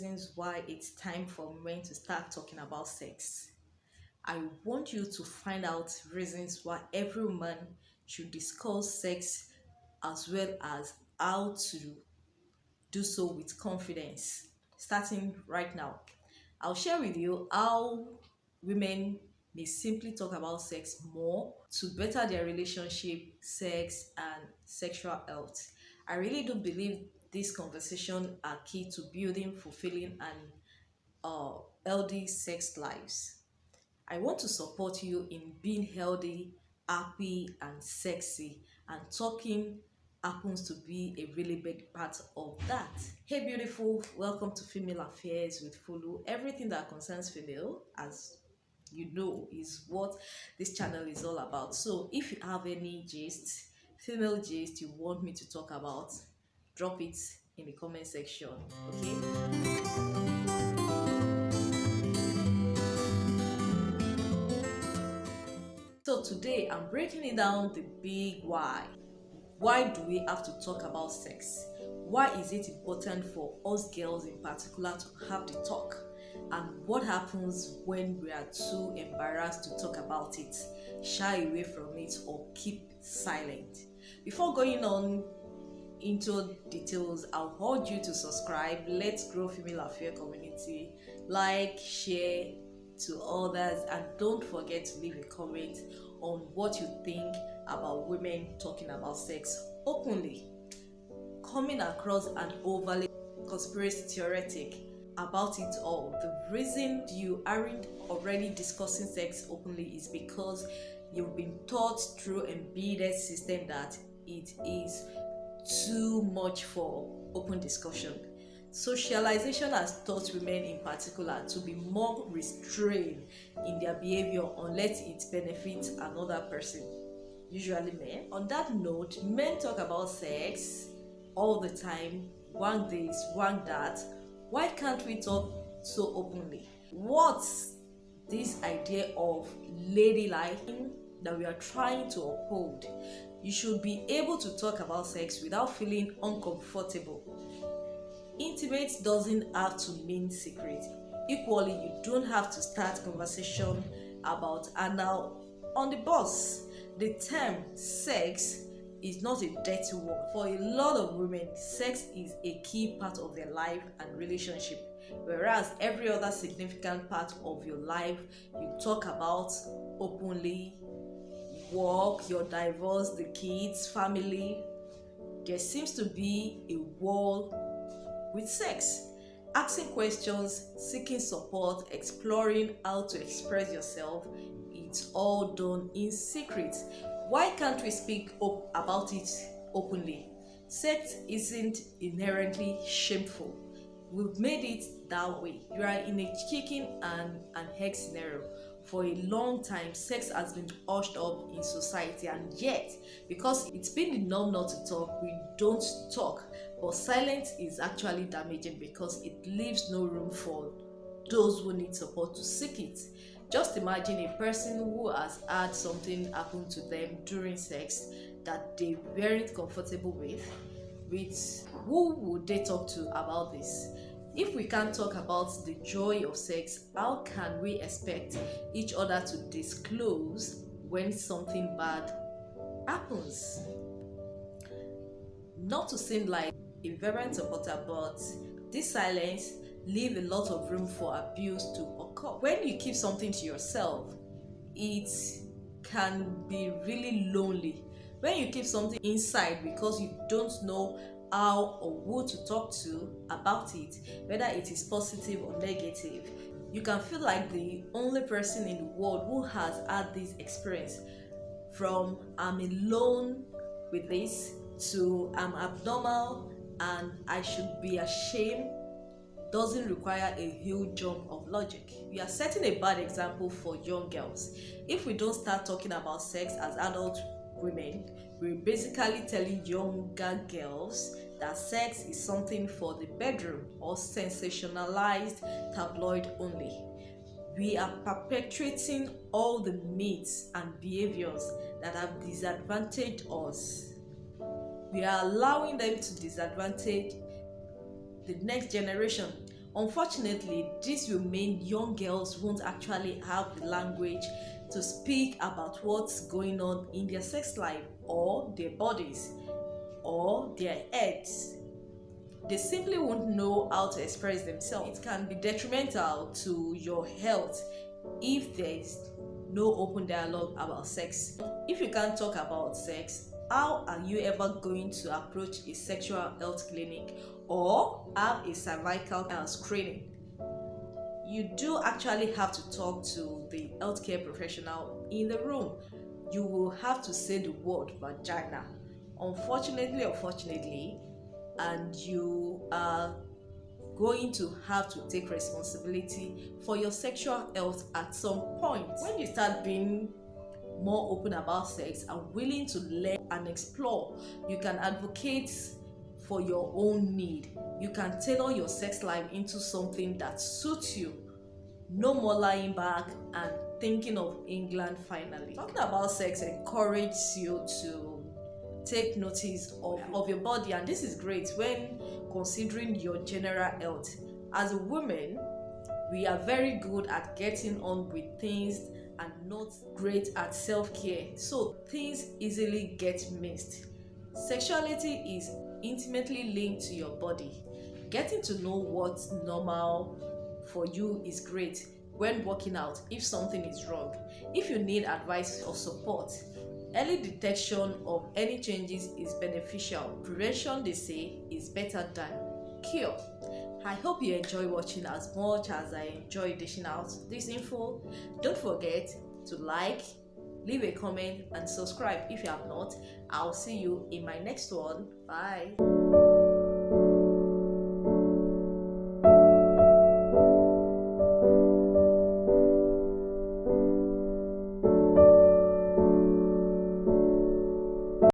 reasons why it's time for men to start talking about sex. I want you to find out reasons why every woman should discuss sex as well as how to do so with confidence. Starting right now, I'll share with you how women may simply talk about sex more to better their relationship, sex, and sexual health. I really do believe this conversation are key to building fulfilling and healthy sex lives. I want to support you in being healthy, happy, and sexy, and talking happens to be a really big part of that. Hey, beautiful, welcome to Female Affairs with Fulu. Everything that concerns female, as you know, is what this channel is all about. So, if you have any gist, female gist you want me to talk about, drop it in the comment section, okay? So today I'm breaking it down the big why. Why do we have to talk about sex? Why is it important for us girls in particular to have the talk? And what happens when we are too embarrassed to talk about it, shy away from it, or keep silent? Before going on into details, I'll urge you to subscribe. Let's grow Female Affair community. Like, share to others, and don't forget to leave a comment on what you think about women talking about sex openly. Coming across an overly conspiracy theoretic about it all, the reason you aren't already discussing sex openly is because you've been taught through embedded system that it is too much for open discussion. Socialization has taught women in particular to be more restrained in their behavior unless it benefits another person, usually men. On that note, men talk about sex all the time, one this, one that. Why can't we talk so openly? What's this idea of ladylike that we are trying to uphold? You should be able to talk about sex without feeling uncomfortable. Intimate doesn't have to mean secret. Equally, you don't have to start conversation about anal on the bus. The term sex is not a dirty word. For a lot of women, sex is a key part of their life and relationship, whereas every other significant part of your life you talk about openly: work, your divorce, the kids, family. There seems to be a wall with sex. Asking questions, seeking support, exploring how to express yourself, it's all done in secret. Why can't we speak up about it openly? Sex isn't inherently shameful. We've made it that way. You are in a chicken and an egg scenario. For a long time, sex has been hushed up in society, and yet, because it's been the norm not to talk, we don't talk. But silence is actually damaging because it leaves no room for those who need support to seek it. Just imagine a person who has had something happen to them during sex that they weren't comfortable with who would they talk to about this? If we can't talk about the joy of sex, how can we expect each other to disclose when something bad happens? Not to seem like a fervent supporter, but this silence leaves a lot of room for abuse to occur. When you keep something to yourself, it can be really lonely. When you keep something inside because you don't know how or who to talk to about it, whether it is positive or negative, you can feel like the only person in the world who has had this experience. From I'm alone with this to I'm abnormal and I should be ashamed doesn't require a huge jump of logic. We are setting a bad example for young girls. If we don't start talking about sex as adult women, we're basically telling younger girls that sex is something for the bedroom or sensationalized tabloid only. We are perpetuating all the myths and behaviors that have disadvantaged us. We are allowing them to disadvantage the next generation. Unfortunately, this will mean young girls won't actually have the language to speak about what's going on in their sex life or their bodies or their heads. They simply won't know how to express themselves. It can be detrimental to your health if there is no open dialogue about sex. If you can't talk about sex, how are you ever going to approach a sexual health clinic or have a cervical screening? You do actually have to talk to the healthcare professional in the room. You will have to say the word vagina. Unfortunately, and you are going to have to take responsibility for your sexual health at some point. When you start being more open about sex and willing to learn and explore, you can advocate for your own need. You can tailor your sex life into something that suits you. No more lying back and thinking of England finally. Talking about sex encourages you to take notice of your body, and this is great when considering your general health. As a woman, we are very good at getting on with things and not great at self-care, so things easily get missed. Sexuality is intimately linked to your body. Getting to know what's normal for you is great when working out if something is wrong. If you need advice or support, early detection of any changes is beneficial. Prevention, they say, is better than cure. I hope you enjoy watching as much as I enjoy dishing out this info. Don't forget to like, leave a comment and subscribe if you have not. I'll see you in my next one. Bye.